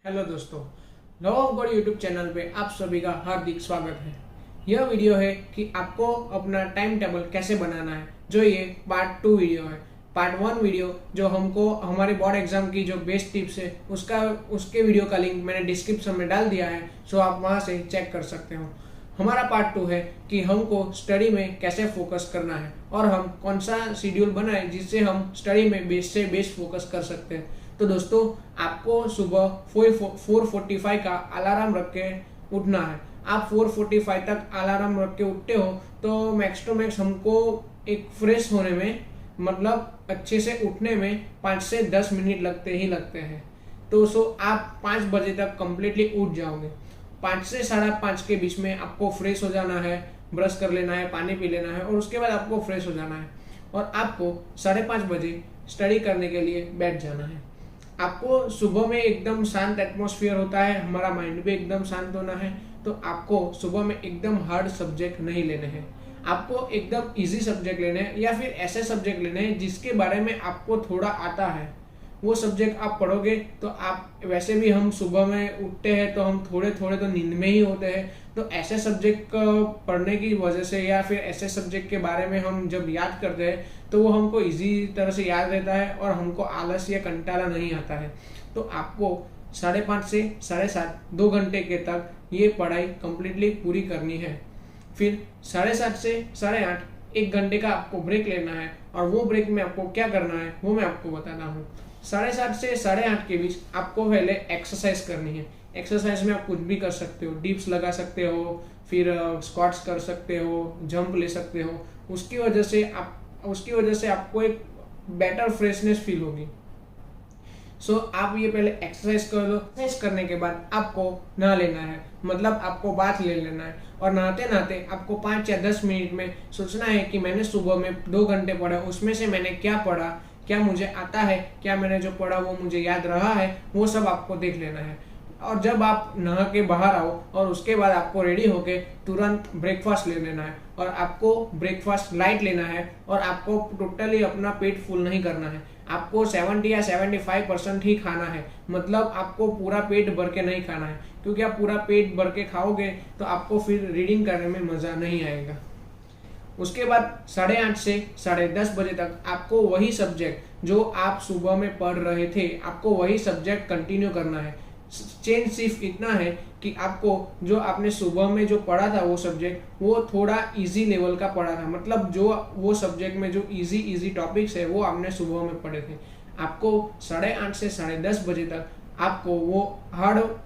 Hello दोस्तों, love of God YouTube channel पे आप सभी का हार्दिक स्वागत है। यह वीडियो है कि आपको अपना टाइम टेबल कैसे बनाना है। जो ये पार्ट 2 वीडियो है। पार्ट 1 वीडियो जो हमको हमारे बोर्ड एग्जाम की जो बेस्ट टिप्स है उसके वीडियो का लिंक मैंने डिस्क्रिप्शन में डाल दिया है, सो आप वहां से चेक कर सकते हो। हमारा पार्ट 2 है कि हमको स्टडी में कैसे फोकस करना है और हम कौन सा शेड्यूल बनाए जिससे हम स्टडी में बेस्ट से बेस्ट फोकस कर सकते हैं। तो दोस्तों, आपको सुबह 4:45 का अलार्म रख के उठना है। आप 4:45 तक अलार्म रख के उठते हो तो मैक्स टू मैक्स हमको एक फ्रेश होने में, मतलब अच्छे से उठने में 5 से 10 मिनट लगते हैं। तो आप 5 बजे तक कंप्लीटली उठ जाओगे। 5 से 5:30 के बीच में आपको फ्रेश हो जाना है, ब्रश कर लेना है, पानी पी लेना है और उसके बाद आपको फ्रेश हो जाना है और आपको 5:30 बजे स्टडी करने के लिए बैठ जाना है। आपको सुबह में एकदम शांत एटमॉस्फेयर होता है, हमारा माइंड भी एकदम शांत होना है। तो आपको सुबह में एकदम हार्ड सब्जेक्ट नहीं लेने हैं, आपको एकदम इजी सब्जेक्ट लेने हैं या फिर ऐसे सब्जेक्ट लेने हैं जिसके बारे में आपको थोड़ा आता है। वो सब्जेक्ट आप पढ़ोगे तो आप, वैसे भी हम सुबह में उठते हैं तो हम थोड़े थोड़े तो नींद में ही होते हैं। तो ऐसे सब्जेक्ट पढ़ने की वजह से या फिर ऐसे सब्जेक्ट के बारे में हम जब याद करते हैं तो वो हमको इजी तरह से याद रहता है और हमको आलस या कंटाला नहीं आता है। तो आपको 5:30 से 7:30 2 घंटे के तक ये पढ़ाई कंप्लीटली पूरी करनी है। फिर 7:30 से 8:30 1 घंटे का आपको ब्रेक लेना है और वो ब्रेक में आपको क्या करना है वो मैं आपको बताता हूँ। 7:30 से 8:30 के बीच आपको पहले एक्सरसाइज करनी है। एक्सरसाइज में आप कुछ भी कर सकते हो, डिप्स लगा सकते हो, फिर स्क्वाट्स कर सकते हो, जंप ले सकते हो। उसकी वजह से आपको एक बेटर फ्रेशनेस फील होगी। आप ये पहले एक्सरसाइज कर लो। एक्सरसाइज करने के बाद आपको नहा लेना है, मतलब आपको बाथ ले लेना है और नहाते नहाते आपको 5 या 10 मिनट में सोचना है कि मैंने सुबह में 2 घंटे पढ़ा, उसमें से मैंने क्या पढ़ा, क्या मुझे आता है, क्या मैंने जो पढ़ा वो मुझे याद रहा है, वो सब आपको देख लेना है। और जब आप नहा के बाहर आओ और उसके बाद आपको रेडी होके तुरंत ब्रेकफास्ट ले लेना है और आपको ब्रेकफास्ट लाइट लेना है और आपको टोटली अपना पेट फुल नहीं करना है। आपको 70 या 75% ही खाना है, मतलब आपको पूरा पेट भर के नहीं खाना है, क्योंकि आप पूरा पेट भर के खाओगे तो आपको फिर रीडिंग करने में मजा नहीं आएगा। उसके बाद 8:30 से 10:30 बजे तक आपको वही सब्जेक्ट जो आप सुबह में पढ़ रहे थे, आपको वही सब्जेक्ट कंटिन्यू करना है। चेंज सिर्फ इतना है कि आपको जो आपने सुबह में जो पढ़ा था वो सब्जेक्ट वो थोड़ा इजी लेवल का पढ़ा था, मतलब जो वो सब्जेक्ट में जो इजी टॉपिक्स है वो आपने सुबह में पढ़े थे। आपको 8:30 से 10:30 बजे तक आपको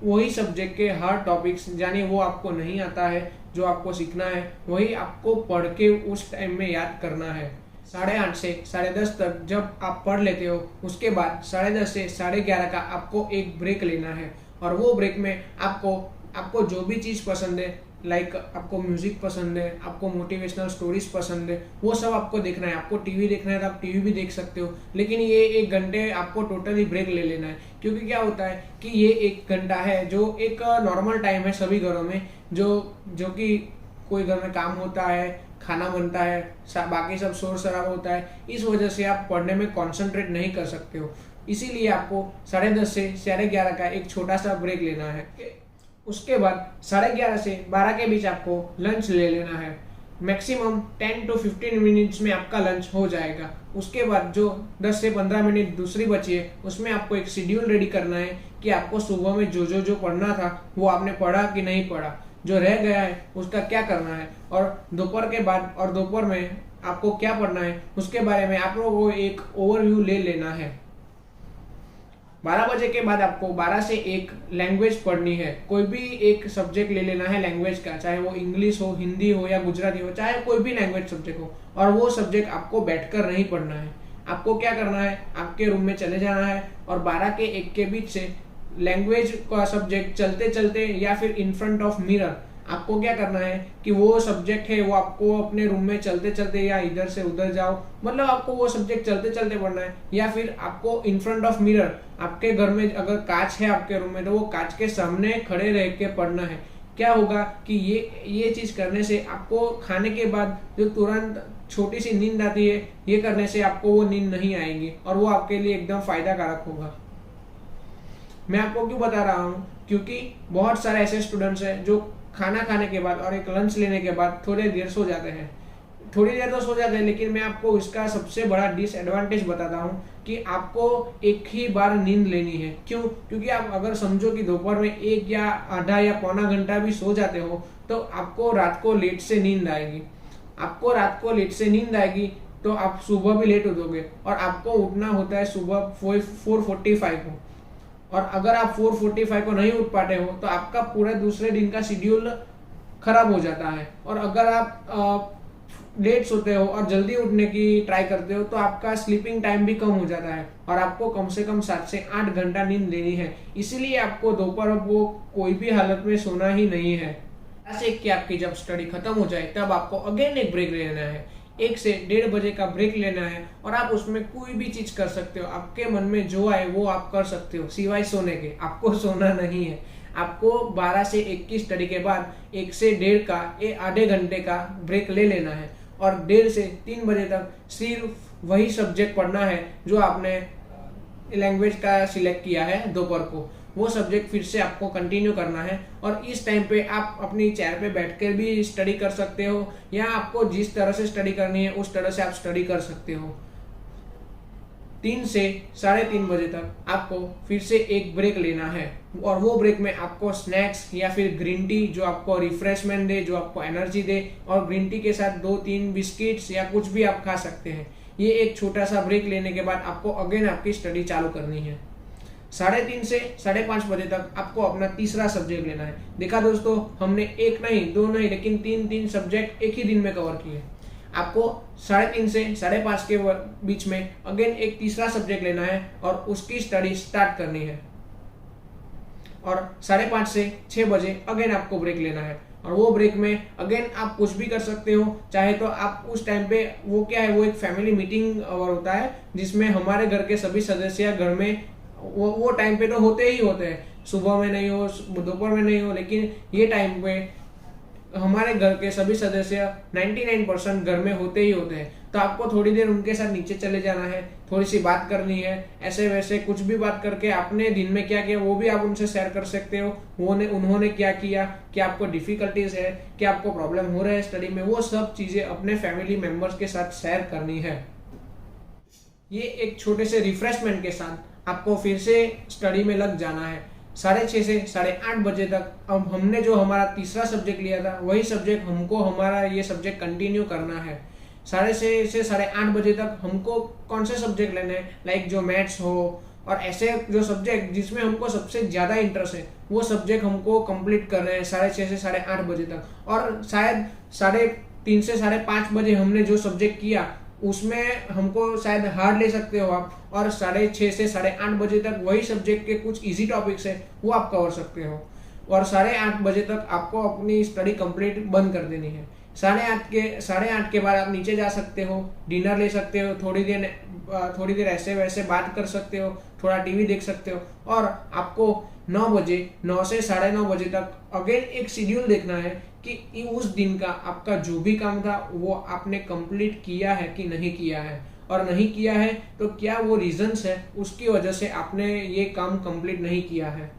वही सब्जेक्ट के हार्ड टॉपिक्स, यानी वो आपको नहीं आता है, जो आपको सीखना है वही आपको पढ़ के उस टाइम में याद करना है। 8:30 से 10:30 तक जब आप पढ़ लेते हो, उसके बाद 10:30 से 11:30 का आपको एक ब्रेक लेना है और वो ब्रेक में आपको जो भी चीज़ पसंद है, लाइक आपको म्यूजिक पसंद है, आपको मोटिवेशनल स्टोरीज पसंद है, वो सब आपको देखना है। आपको टीवी देखना है तो आप टीवी भी देख सकते हो, लेकिन ये 1 घंटे आपको टोटली ब्रेक ले लेना है। क्योंकि क्या होता है कि ये 1 घंटा है जो एक नॉर्मल टाइम है सभी घरों में, जो कि कोई घर में काम होता है, खाना बनता है, बाकी सब शोर शराबा होता है, इस वजह से आप पढ़ने में कॉन्सेंट्रेट नहीं कर सकते हो। इसीलिए आपको 10:30 से 11:30 का एक छोटा सा ब्रेक लेना है। उसके बाद 11:30 से 12 के बीच आपको लंच ले लेना है। मैक्सिमम 10 to 15 मिनट्स में आपका लंच हो जाएगा। उसके बाद जो 10 से 15 मिनट दूसरी बची है उसमें आपको एक शेड्यूल रेडी करना है कि आपको सुबह में जो पढ़ना था वो आपने पढ़ा कि नहीं पढ़ा, जो रह गया है उसका क्या करना है, और दोपहर में आपको क्या पढ़ना है उसके बारे में आप लोगों को एक ओवरव्यू ले लेना है। 12 बजे के बाद आपको 12 से 1 लैंग्वेज पढ़नी है। कोई भी एक सब्जेक्ट ले लेना है लैंग्वेज का, चाहे वो इंग्लिश हो, हिंदी हो या गुजराती हो, चाहे कोई भी लैंग्वेज सब्जेक्ट हो, और वो सब्जेक्ट आपको बैठकर नहीं पढ़ना है। आपको क्या करना है, आपके रूम में चले जाना है और 12 के 1 के बीच से लैंग्वेज का सब्जेक्ट चलते चलते या फिर इन फ्रंट ऑफ मिरर आपको क्या करना है कि वो सब्जेक्ट है वो आपको अपने रूम में चलते चलते या इधर से उधर जाओ, मतलब आपको वो सब्जेक्ट चलते चलते पढ़ना है, या फिर आपको इन फ्रंट ऑफ मिरर, आपके घर में अगर कांच है आपके रूम में तो वो कांच के सामने खड़े रह के पढ़ना है। क्या होगा कि ये चीज करने से आपको खाने के बाद जो तुरंत छोटी सी नींद आती है, ये करने से आपको वो नींद नहीं आएगी और वो आपके लिए एकदम फायदा कारक होगा। मैं आपको क्यों बता रहा हूँ, क्योंकि बहुत सारे ऐसे स्टूडेंट्स हैं जो खाना खाने के बाद और एक लंच लेने के बाद थोड़ी देर सो जाते हैं। थोड़ी देर तो सो जाते हैं, लेकिन मैं आपको इसका सबसे बड़ा डिसएडवांटेज बताता हूँ कि आपको एक ही बार नींद लेनी है। क्यों? क्योंकि आप अगर समझो कि दोपहर में 1 या आधा या पौना घंटा भी सो जाते हो तो आपको रात को लेट से नींद आएगी। आपको रात को लेट से नींद आएगी तो आप सुबह भी लेट उठोगे और आपको उठना होता है सुबह 4:45 को। और अगर आप 4:45 को नहीं उठ पाते हो तो आपका पूरा दूसरे दिन का शेड्यूल खराब हो जाता है। और अगर आप लेट सोते हो और जल्दी उठने की ट्राई करते हो तो आपका स्लीपिंग टाइम भी कम हो जाता है और आपको कम से कम 7 से 8 घंटा नींद लेनी है। इसीलिए आपको दोपहर को कोई भी हालत में सोना ही नहीं है। ऐसे कि आपकी जब स्टडी खत्म हो जाए तब आपको अगेन एक ब्रेक लेना है। 1 से 1.5 बजे का ब्रेक लेना है और आप उसमें कोई भी चीज कर सकते हो। आपके मन में जो आए वो आप कर सकते हो सिवाय सोने के। आपको सोना नहीं है। आपको 12 से 1 की स्टडी के बाद 1 से 1.5 का आधे घंटे का ब्रेक ले लेना है और 1:30 से 3 बजे तक सिर्फ वही सब्जेक्ट पढ़ना है जो आपने लैंग्वेज का सिलेक्ट किया है दोपहर को। वो सब्जेक्ट फिर से आपको कंटिन्यू करना है और इस टाइम पे आप अपनी चेयर पे बैठकर भी स्टडी कर सकते हो या आपको जिस तरह से स्टडी करनी है उस तरह से आप स्टडी कर सकते हो। 3 से 3:30 बजे तक आपको फिर से एक ब्रेक लेना है और वो ब्रेक में आपको स्नैक्स या फिर ग्रीन टी जो आपको रिफ्रेशमेंट दे, जो आपको एनर्जी दे, और ग्रीन टी के साथ 2-3 बिस्किट्स या कुछ भी आप खा सकते हैं। ये एक छोटा सा ब्रेक लेने के बाद आपको अगेन आपकी स्टडी चालू करनी है। 3:30 से 5:30 बजे तक आपको अपना तीसरा सब्जेक्ट लेना है। देखा दोस्तों, हमने 1 नहीं 2 नहीं लेकिन 3 सब्जेक्ट एक ही दिन में कवर किए। आपको 3:30 से 5:30 के बीच में अगेन एक तीसरा सब्जेक्ट लेना है और उसकी स्टडी स्टार्ट करनी है और 5:30 से 6 बजे अगेन आपको ब्रेक लेना है और वो ब्रेक में अगेन आप कुछ भी कर सकते हो। चाहे तो आप उस टाइम पे वो क्या है, वो एक फैमिली मीटिंग और होता है जिसमें हमारे घर के सभी सदस्य घर में वो टाइम पे तो होते ही होते हैं। सुबह में नहीं हो, दोपहर में नहीं हो, लेकिन ये टाइम पे हमारे घर के सभी सदस्य 99% घर में होते ही होते हैं। तो आपको थोड़ी देर उनके साथ नीचे चले जाना है, थोड़ी सी बात करनी है, ऐसे वैसे कुछ भी बात करके आपने दिन में क्या किया वो भी आप उनसे शेयर कर सकते हो। उन्होंने क्या किया, क्या आपको डिफिकल्टीज है, क्या आपको प्रॉब्लम हो रहा है स्टडी में, वो सब चीजें अपने फैमिली मेंबर्स के साथ शेयर करनी है। ये एक छोटे से रिफ्रेशमेंट के साथ आपको फिर से स्टडी में लग जाना है। 6:30 से 8:30 बजे तक अब हमने जो हमारा तीसरा सब्जेक्ट लिया था वही सब्जेक्ट हमको हमारा ये सब्जेक्ट कंटिन्यू करना है। 6:30 से 8:30 बजे तक हमको कौन से सब्जेक्ट लेने हैं, लाइक जो मैथ्स हो और ऐसे जो सब्जेक्ट जिसमें हमको सबसे ज्यादा इंटरेस्ट है वो सब्जेक्ट हमको कंप्लीट कर रहे हैं 6:30 से 8:30 बजे तक। और शायद 3:30 से 5:30 बजे हमने जो सब्जेक्ट किया उसमें हमको शायद हार्ड ले सकते हो आप, और 6:30 से 8:30 बजे तक वही सब्जेक्ट के कुछ इजी टॉपिक्स है वो आप कवर सकते हो और 8:30 बजे तक आपको अपनी स्टडी कंप्लीट बंद कर देनी है। 8:30 के बाद आप नीचे जा सकते हो, डिनर ले सकते हो, थोड़ी देर ऐसे वैसे बात कर सकते हो, थोड़ा टीवी देख सकते हो और आपको 9 से 9:30 बजे तक अगेन एक शेड्यूल देखना है कि उस दिन का आपका जो भी काम था वो आपने कंप्लीट किया है कि नहीं किया है, और नहीं किया है तो क्या वो रीजंस है उसकी वजह से आपने ये काम कंप्लीट नहीं किया है।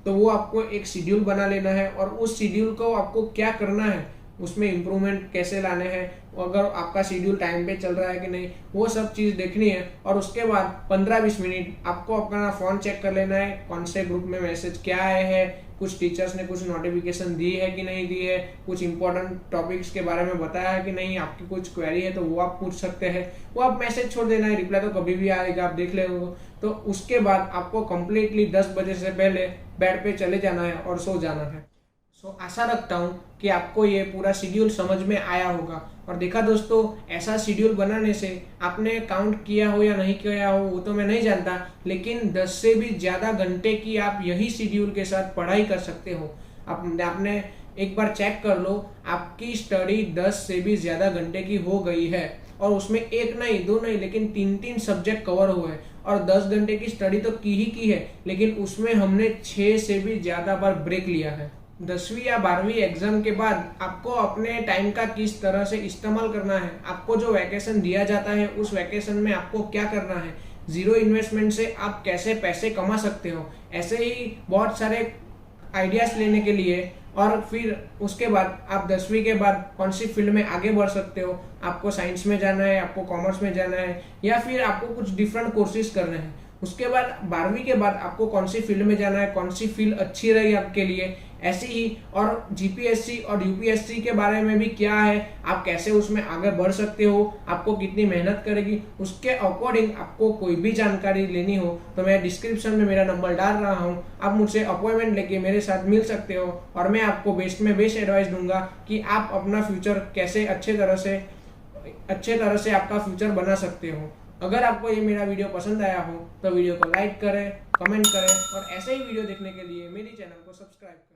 तो वो आपको एक शेड्यूल बना लेना है और उस शेड्यूल को आपको क्या करना है, उसमें इम्प्रूवमेंट कैसे लाने हैं, अगर आपका शेड्यूल टाइम पे चल रहा है कि नहीं, वो सब चीज़ देखनी है। और उसके बाद 15-20 मिनट आपको अपना फ़ोन चेक कर लेना है कौन से ग्रुप में मैसेज क्या आए हैं, कुछ टीचर्स ने कुछ नोटिफिकेशन दी है कि नहीं दी है, कुछ इंपॉर्टेंट टॉपिक्स के बारे में बताया है कि नहीं, आपकी कुछ क्वेरी है तो वो आप पूछ सकते हैं, वो आप मैसेज छोड़ देना है, रिप्लाई तो कभी भी आएगा, आप देख लेंगे। तो उसके बाद आपको कंप्लीटली 10 बजे से पहले बेड पे चले जाना है और सो जाना है। आशा रखता हूँ कि आपको ये पूरा शेड्यूल समझ में आया होगा। और देखा दोस्तों, ऐसा शेड्यूल बनाने से आपने काउंट किया हो या नहीं किया हो वो तो मैं नहीं जानता, लेकिन 10 से भी ज़्यादा घंटे की आप यही शेड्यूल के साथ पढ़ाई कर सकते हो। आपने एक बार चेक कर लो, आपकी स्टडी 10 से भी ज़्यादा घंटे की हो गई है और उसमें 1 नहीं 2 नहीं लेकिन 3 सब्जेक्ट कवर हुए हैं और 10 घंटे की स्टडी तो की ही की है, लेकिन उसमें हमने 6 से भी ज़्यादा बार ब्रेक लिया है। 10वीं या 12वीं एग्जाम के बाद आपको अपने टाइम का किस तरह से इस्तेमाल करना है, आपको जो वैकेशन दिया जाता है उस वैकेशन में आपको क्या करना है, जीरो इन्वेस्टमेंट से आप कैसे पैसे कमा सकते हो, ऐसे ही बहुत सारे आइडियाज लेने के लिए। और फिर उसके बाद आप 10वीं के बाद कौन सी फील्ड में आगे बढ़ सकते हो, आपको साइंस में जाना है, आपको कॉमर्स में जाना है, या फिर आपको कुछ डिफरेंट कोर्सेज करने हैं। उसके बाद 12वीं के बाद आपको कौन सी फील्ड में जाना है, कौन सी फील्ड अच्छी रही आपके लिए, ऐसी ही। और जीपीएससी और यूपीएससी के बारे में भी क्या है, आप कैसे उसमें आगे बढ़ सकते हो, आपको कितनी मेहनत करेगी, उसके अकॉर्डिंग आपको कोई भी जानकारी लेनी हो तो मैं डिस्क्रिप्शन में मेरा नंबर डाल रहा हूँ, आप मुझसे अपॉइंटमेंट लेके मेरे साथ मिल सकते हो और मैं आपको बेस्ट में बेस्ट एडवाइस दूंगा कि आप अपना फ्यूचर कैसे अच्छे तरह से आपका फ्यूचर बना सकते हो। अगर आपको ये मेरा वीडियो पसंद आया हो तो वीडियो को लाइक करें, कमेंट करें और ऐसे ही वीडियो देखने के लिए मेरी चैनल को सब्सक्राइब करें।